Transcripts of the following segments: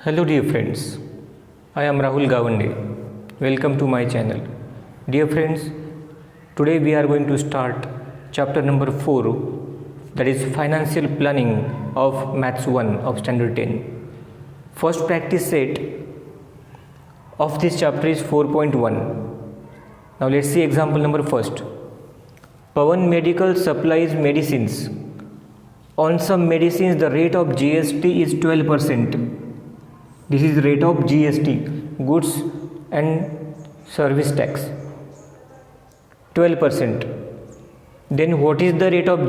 Hello dear friends, I am Rahul Gawande. Welcome to my channel. Dear friends, today we are going to start chapter number 4, that is financial planning of Maths 1 of Standard 10. First practice set of this chapter is 4.1. Now let's see example number first. Pawan Medical supplies medicines. On some medicines the rate of GST is 12%. This is rate of GST, goods and service tax, 12%. Then what is the rate of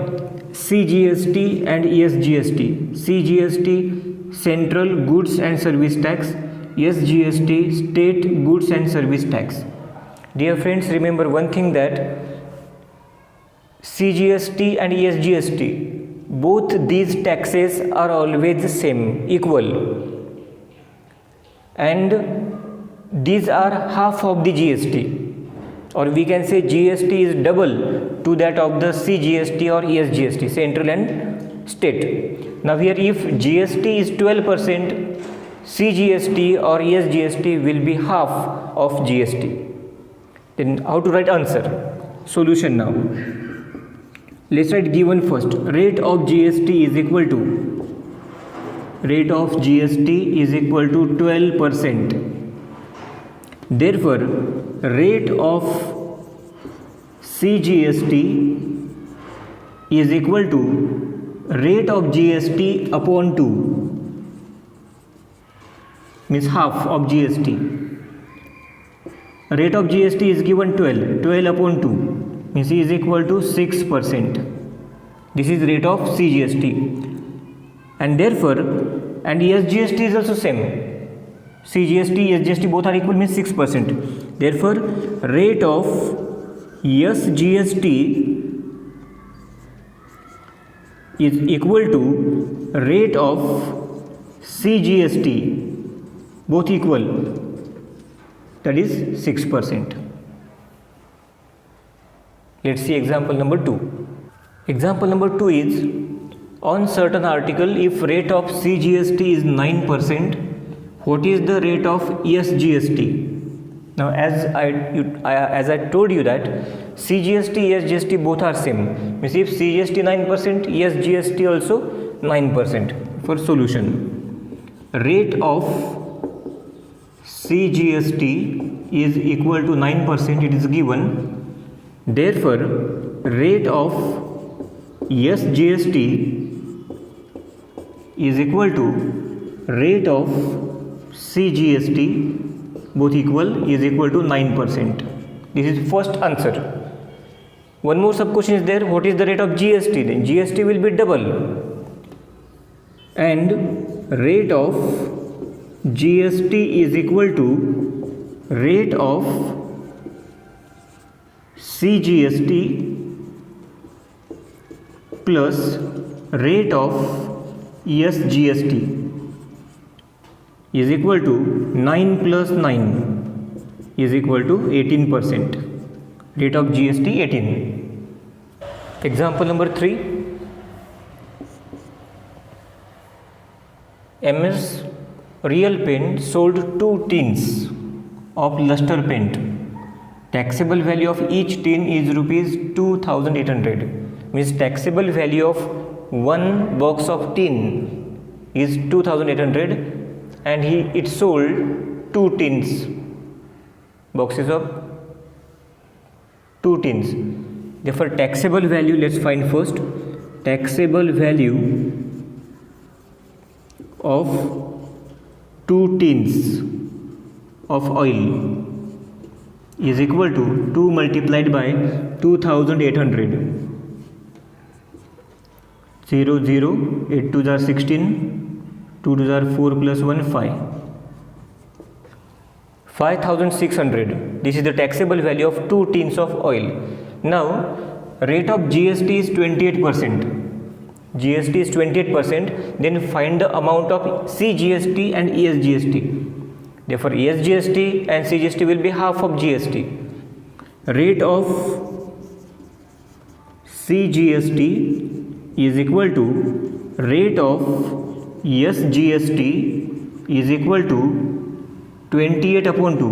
CGST and SGST? CGST, central goods and service tax, SGST, state goods and service tax. Dear friends, remember one thing, that CGST and SGST, both these taxes are always the same, equal, and these are half of the GST, or we can say GST is double to that of the CGST or SGST, central and state. Now here if GST is 12%, CGST or SGST will be half of GST. Then how to write answer? Solution now. Let's write given first. Rate of GST is equal to, rate of GST is equal to 12%. Therefore, rate of CGST is equal to rate of GST upon 2, means half of GST. Rate of GST is given 12 upon 2 means is equal to 6%. This is rate of CGST. And therefore, and SGST is also same. CGST, SGST both are equal, means 6%. Therefore, rate of SGST is equal to rate of CGST, both equal, that is 6%. Let's see example number 2. Example number 2 is, on certain article, if rate of CGST is 9%, what is the rate of SGST? Now as I told you that CGST, SGST both are same. Means if CGST 9%, SGST also 9%. For solution, rate of CGST is equal to 9%, it is given. Therefore, rate of SGST is equal to rate of CGST, both equal, is equal to 9%. This is first answer. One more sub question is there. What is the rate of GST? Then GST will be double, and rate of GST is equal to rate of CGST plus rate of SGST is equal to 9 plus 9 is equal to 18%. Rate of GST 18. Example number 3. MS Real Paint sold 2 tins of luster paint. Taxable value of each tin is rupees 2,800. Means taxable value of one box of tin is 2,800, and it sold 2 tins, boxes of 2 tins. Therefore, taxable value, let's find first. Taxable value of 2 tins of oil is equal to 2 multiplied by 2,800. 0, 0, 8 2s are 16, 2 2s are 4 plus 1, 5. 5,600. This is the taxable value of 2 tins of oil. Now, rate of GST is 28%. GST is 28%. Then find the amount of CGST and ESGST. Therefore, ESGST and CGST will be half of GST. Rate of CGST is equal to rate of SGST is equal to 28 upon 2,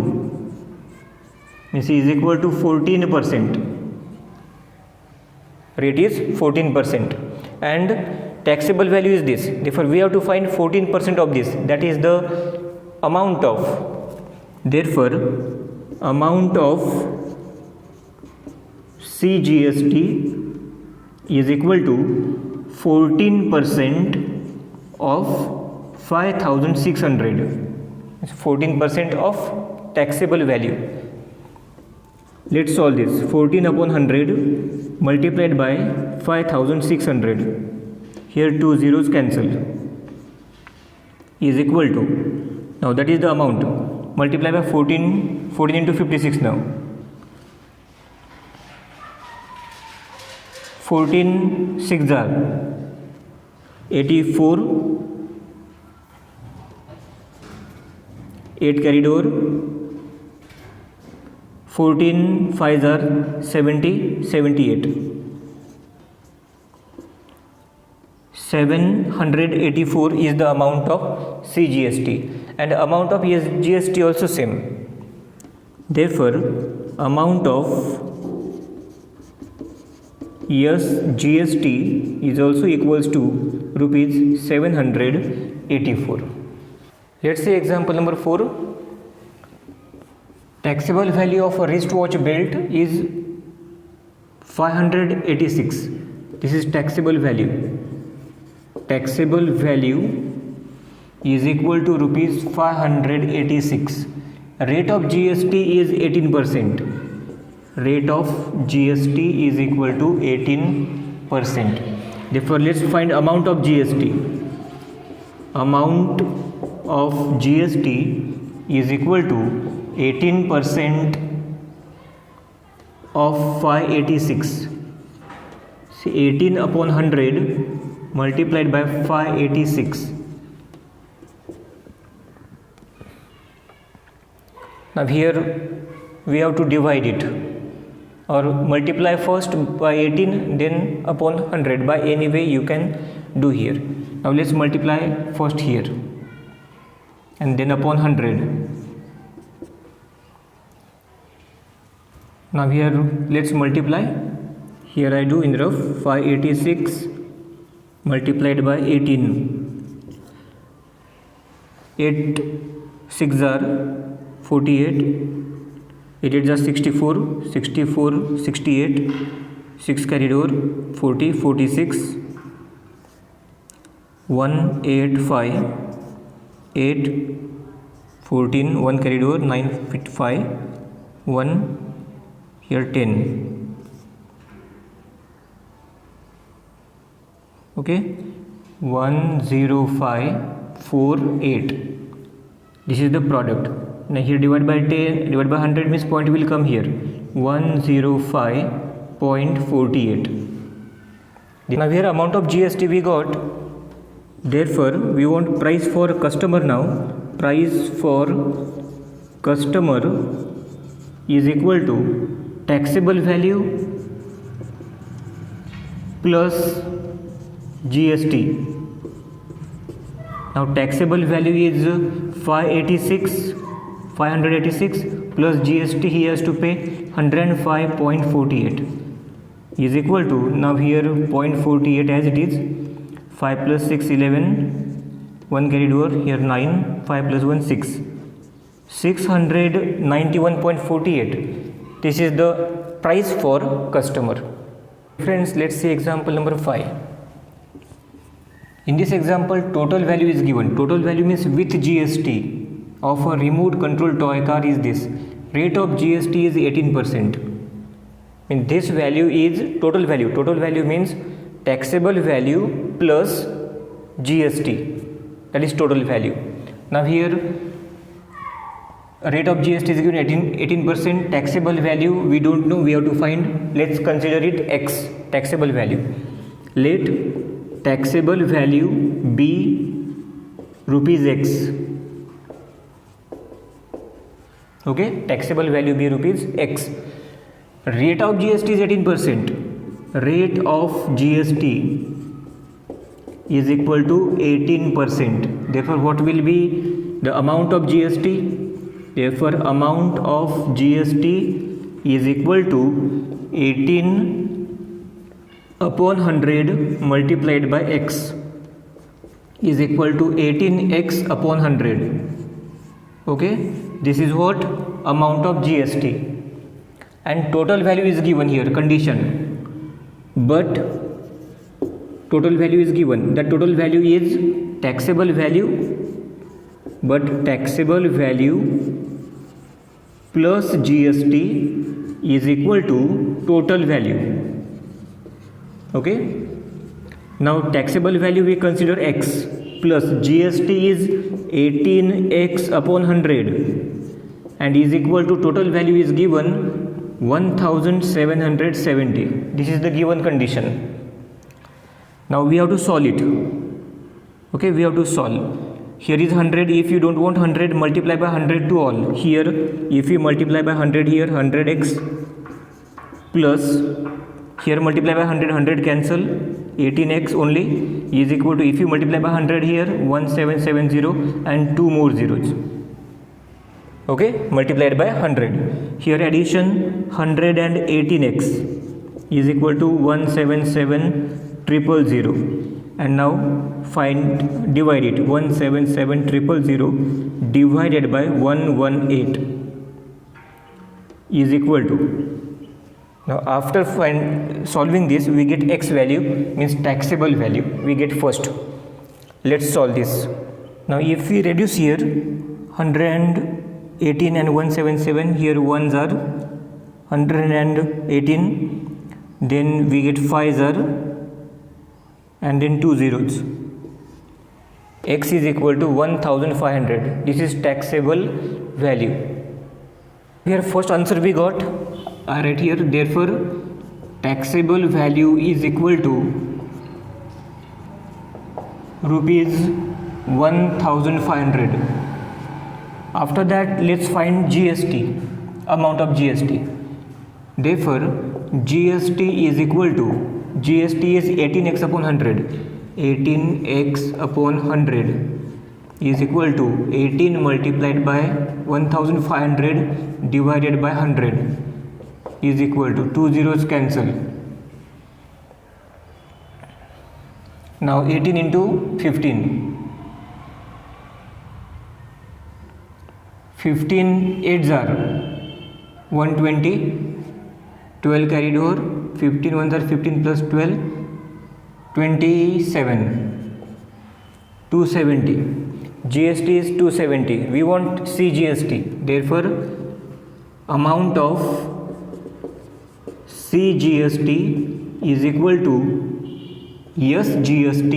means is equal to 14%. Rate is 14% and taxable value is this. Therefore we have to find 14% of this, that is the amount of. Therefore amount of CGST is equal to 14% of 5,600. It's 14% of taxable value. Let's solve this. 14 upon 100 multiplied by 5,600. Here two zeros cancel. Is equal to, now that is the amount. Multiply by 14 into 56 now. 14 6 are 84, 8 carried over, 14 5s are 70, 78. 784 is the amount of CGST and amount of GST also same. Therefore amount of GST is also equals to rupees 784. Let's say example number 4. Taxable value of a wristwatch belt is 586. This is taxable value. Taxable value is equal to rupees 586. Rate of GST is 18%. Rate of GST is equal to 18%. Therefore let's find amount of GST. Amount of GST is equal to 18% of 586. See, 18 upon 100 multiplied by 586. Now here we have to divide it, or multiply first by 18 then upon 100. By any way you can do here. Now let's multiply first here and then upon 100. Now here let's multiply. Here I do in rough. 586 multiplied by 18. 8 6 are 48. 8 8 are 64. 64 68. 6 carried over. 40 46. 185. 8 14. 1 carried over. 9 5. 1 here 10. Okay, 10548. This is the product. Now here divide by 10, divide by 100 means point will come here. 105.48. Now here amount of GST we got. Therefore we want price for customer now. Price for customer is equal to taxable value plus GST. Now taxable value is 586 plus GST he has to pay 105.48 is equal to, now here 0.48 as it is. 5 plus 6 11, 1 carried over, here 9, 5 plus 1 6, 691.48. This is the price for customer. Friends, let's see example number 5. In this example, total value is given. Total value means with GST of a remote control toy car is this. Rate of GST is 18%. And this value is total value. Total value means taxable value plus GST. That is total value. Now here rate of GST is given 18%. Taxable value we don't know, we have to find. Let's consider it X, taxable value. Let taxable value be rupees X. Okay, taxable value be rupees X. Rate of GST is 18%. Rate of GST is equal to 18%. Therefore what will be the amount of GST. Therefore, amount of GST is equal to 18 upon 100 multiplied by x is equal to 18x upon 100. Okay, this is what amount of GST, and total value is given here, condition, but total value is given. The total value is taxable value, but taxable value plus GST is equal to total value. Okay, now taxable value we consider x plus GST is 18x upon 100 and is equal to total value is given 1770. This is the given condition. Now we have to solve it. Okay, we have to solve. Here is 100. If you don't want 100, multiply by 100 to all. Here if you multiply by 100, here 100x plus here multiply by 100, 100 cancel, 18x only is equal to, if you multiply by 100 here, 1770 and 2 more zeros. Okay, multiplied by 100. Here addition 100 and 18x is equal to 177000. And now find, divide it, 177000 divided by 118 is equal to, now after solving this we get x value, means taxable value we get first. Let's solve this. Now if we reduce here 118 and 177, here ones are 118, then we get 5s are, and then 2 zeros. X is equal to 1500. This is taxable value. Here first answer we got right here. Therefore taxable value is equal to rupees 1500. After that let's find GST, amount of GST. Therefore GST is equal to, GST is 18x upon 100. 18x upon 100 is equal to 18 multiplied by 1500 divided by 100 is equal to, 2 zeros cancel. Now 18 into 15. 15 8s are 120. 12 carried over. 15 ones are 15 plus 12. 27. 270. GST is 270. We want CGST. Therefore, amount of CGST is equal to SGST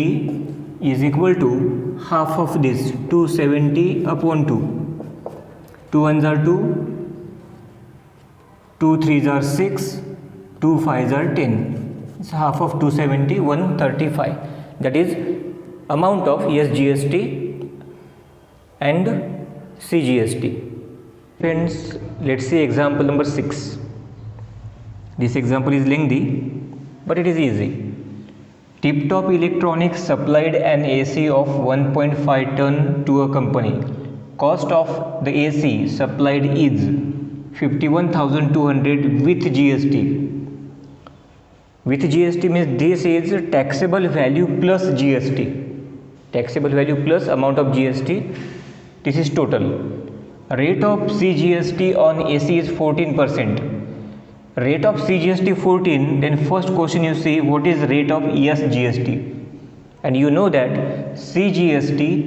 is equal to half of this, 270 upon 2. 2 ones are 2. 2 3s are 6. 2 5s are 10. It's half of 270, 135. That is amount of SGST and CGST. Friends, let's see example number 6. This example is lengthy, but it is easy. Tip Top Electronics supplied an AC of 1.5 ton to a company. Cost of the AC supplied is 51,200 with GST. With GST means this is taxable value plus GST. Taxable value plus amount of GST. This is total. Rate of CGST on AC is 14%. Rate of CGST 14, then first question you see what is rate of SGST, and you know that CGST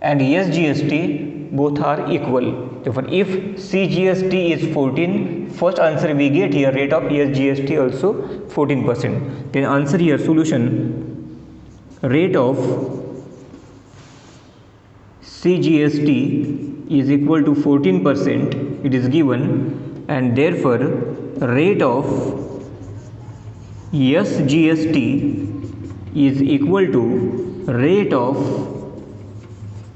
and SGST both are equal. Therefore, if CGST is 14, first answer we get here, rate of SGST also 14%. Then answer here, solution, rate of CGST is equal to 14%, it is given, and therefore rate of SGST is equal to rate of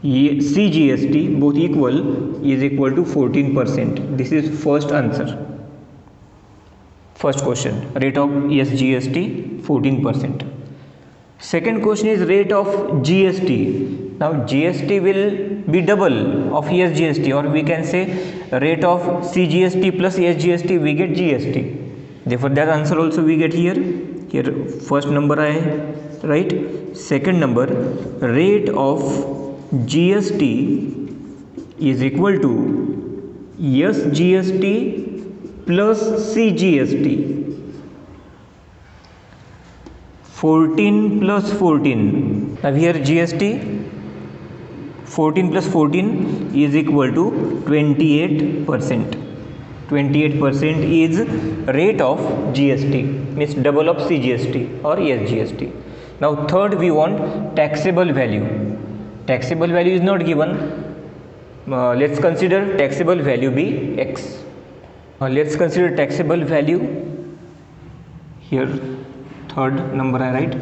CGST, both equal, is equal to 14%. This is first answer. First question, rate of SGST 14%. Second question is rate of GST. Now GST will be double of ESGST, or we can say rate of CGST plus ESGST, we get GST. Therefore that answer also we get here. Here first number I write. Second number, rate of GST is equal to SGST plus CGST. 14 plus 14. Now here GST 14 plus 14 is equal to 28%. 28% is rate of GST, means double of CGST or ESGST. Now third, we want taxable value. Taxable value is not given. Let's consider taxable value be X. Let's consider taxable value. Here third number I write.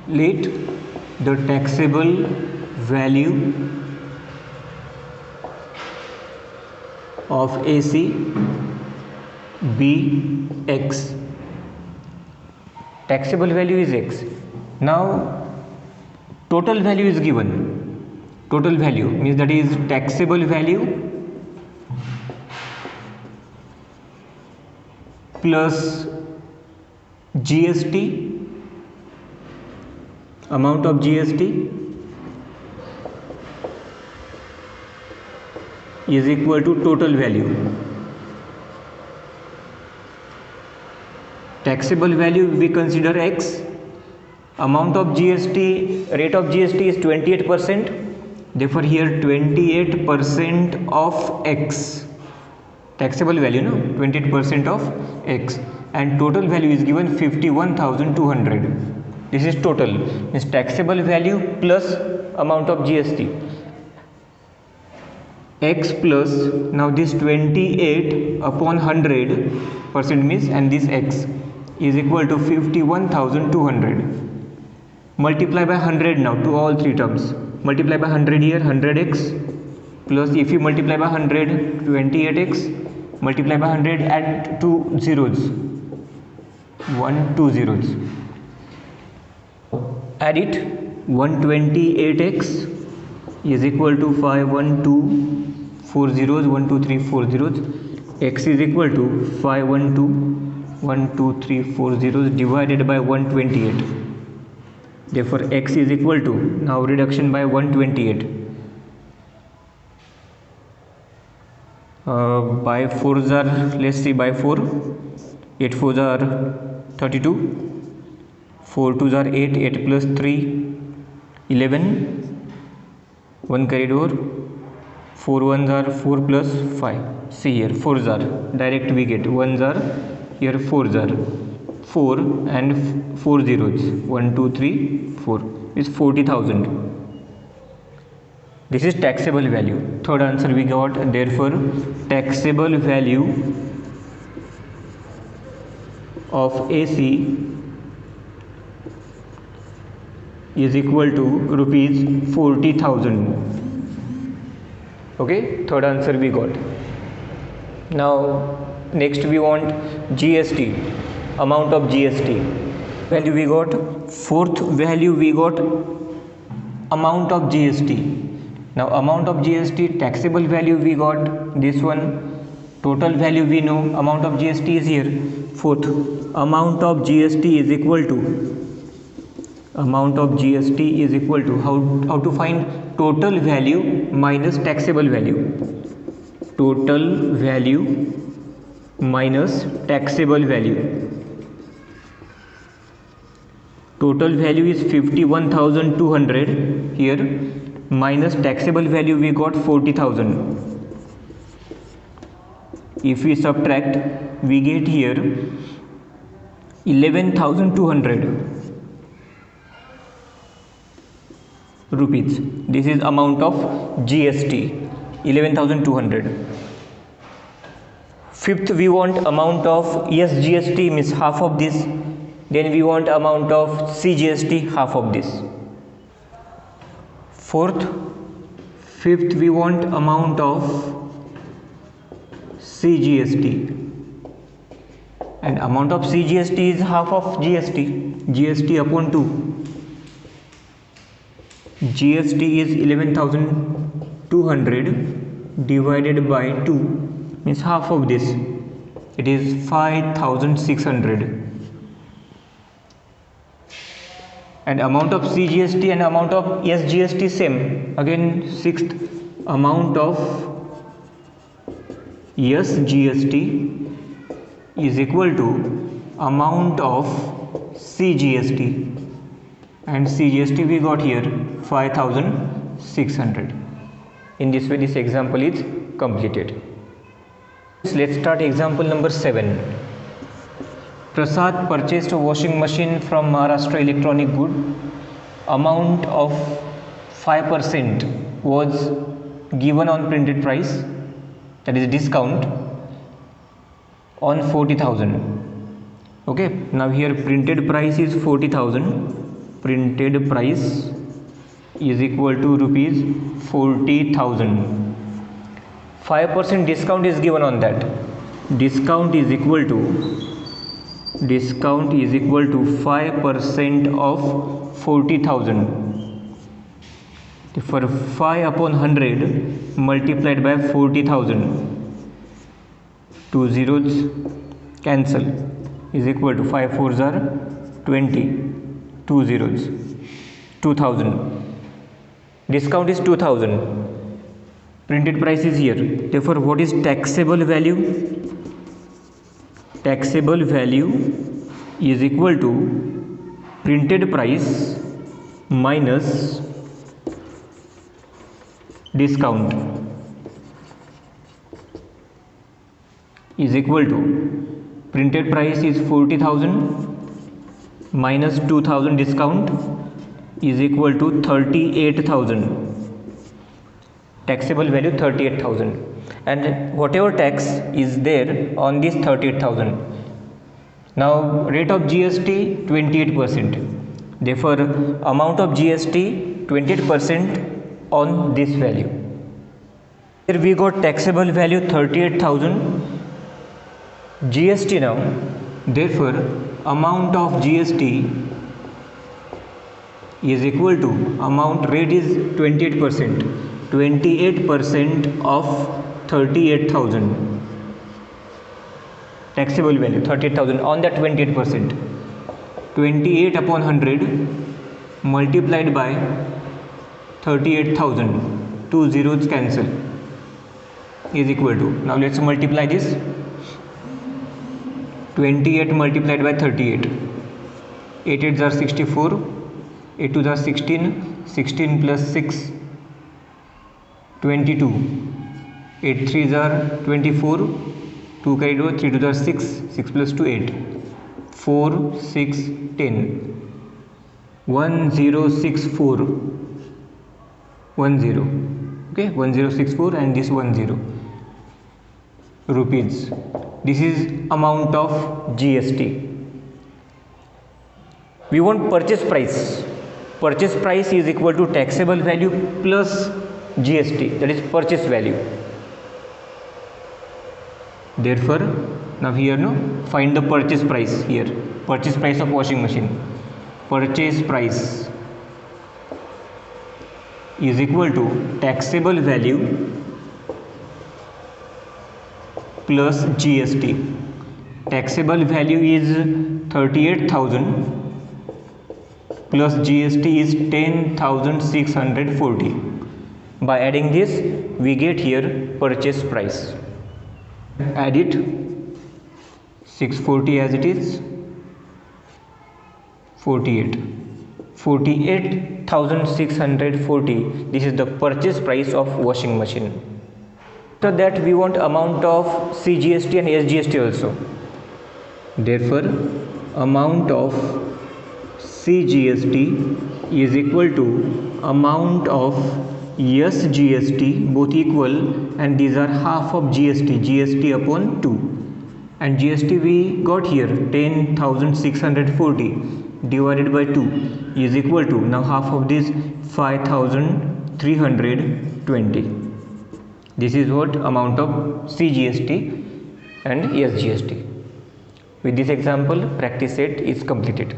Let the taxable value of AC be X. Taxable value is X. Now total value is given. Total value means that is taxable value plus GST, amount of GST is equal to total value. Taxable value we consider X, amount of GST, rate of GST is 28%, therefore here 28% of X, taxable value, no, 28% of X, and total value is given 51,200. This is total, means taxable value plus amount of GST. X plus, now this 28 upon 100% means, and this X is equal to 51,200. Multiply by 100 now to all three terms. Multiply by 100 here, 100x, plus if you multiply by 100, 28x, multiply by 100, add 2 zeros, 1 2 zeros. Add it, 128x is equal to 512, 4 zeros, 1 2 3 4 zeros. X is equal to 512, 1 2 3 4 zeros divided by 128. Therefore X is equal to, now reduction by 128. By 4s are, let's see, by 4, 8 4s are 32, 4 2s are 8, 8 plus 3, 11, 1 carried over, 4 1s are 4 plus 5. See here, 4s are, direct we get, 1s are, here 4s are. 4 and 4 zeros, 1 2 3 4 is 40,000. This is taxable value. Third answer we got. Therefore taxable value of AC is equal to rupees 40,000. Okay, third answer we got. Now next we want GST, amount of GST value we got. Fourth value we got amount of GST. Now amount of GST, taxable value we got this one, total value we know, amount of GST is here. Fourth, amount of GST is equal to, amount of GST is equal to, how to find total value minus taxable value. Total value minus taxable value. Total value is 51,200 here, minus taxable value we got 40,000. If we subtract, we get here 11,200 rupees. This is amount of GST, 11,200. Fifth, we want amount of ESGST, means half of this. Then we want amount of CGST, half of this. Fifth, we want amount of CGST, and amount of CGST is half of GST, GST upon 2. GST is 11,200 divided by 2 means half of this, it is 5,600. And amount of CGST and amount of SGST same. Again, sixth, amount of SGST is equal to amount of CGST, and CGST we got here 5,600. In this way this example is completed. Let's start example number 7. Prasad purchased a washing machine from Maharashtra Electronic Good. Amount of 5% was given on printed price, that is discount, on 40,000. Okay, now here printed price is 40,000. Printed price is equal to rupees 40,000. 5% discount is given on that. Discount is equal to 5% of 40,000. For 5 upon 100 multiplied by 40,000, 2 zeros cancel, is equal to 5 fours are 20, 2 zeros, 2,000. Discount is 2,000. Printed price is here. Therefore, what is taxable value? Taxable value is equal to printed price minus discount is equal to printed price is 40,000 minus 2,000 discount is equal to 38,000. Taxable value 38,000, and whatever tax is there on this 38,000. Now rate of GST 28%. Therefore amount of GST 28% on this value. Here we got taxable value 38,000, GST now. Therefore amount of GST is equal to, amount rate is 28%. 28% of 38,000. Taxable value 38,000 on that 28%. 28 upon 100 multiplied by 38,000. 2 zeros cancel, is equal to, now let's multiply this. 28 multiplied by 38. 8 8s are 64. 8 2s are 16. 16 plus 6, 22. 8 3s are 24. 2 carried over. 3 2s are 6. 6 plus 2 8. 4 6 10. 1064. 10. Okay, 1064 and this 10 rupees. This is amount of GST. We want purchase price. Purchase price is equal to taxable value plus GST, that is purchase value. Therefore now here find the purchase price here. Purchase price of washing machine. Purchase price is equal to taxable value plus GST. Taxable value is 38,000 plus GST is 10,640. By adding this we get here purchase price. Add it, 640 as it is, 48,640. This is the purchase price of washing machine. After that we want amount of CGST and SGST also. Therefore amount of CGST is equal to amount of SGST, both equal, and these are half of GST, GST upon 2, and GST we got here 10,640 divided by 2 is equal to, now half of this 5,320. This is what amount of CGST and SGST. With this example, practice set is completed.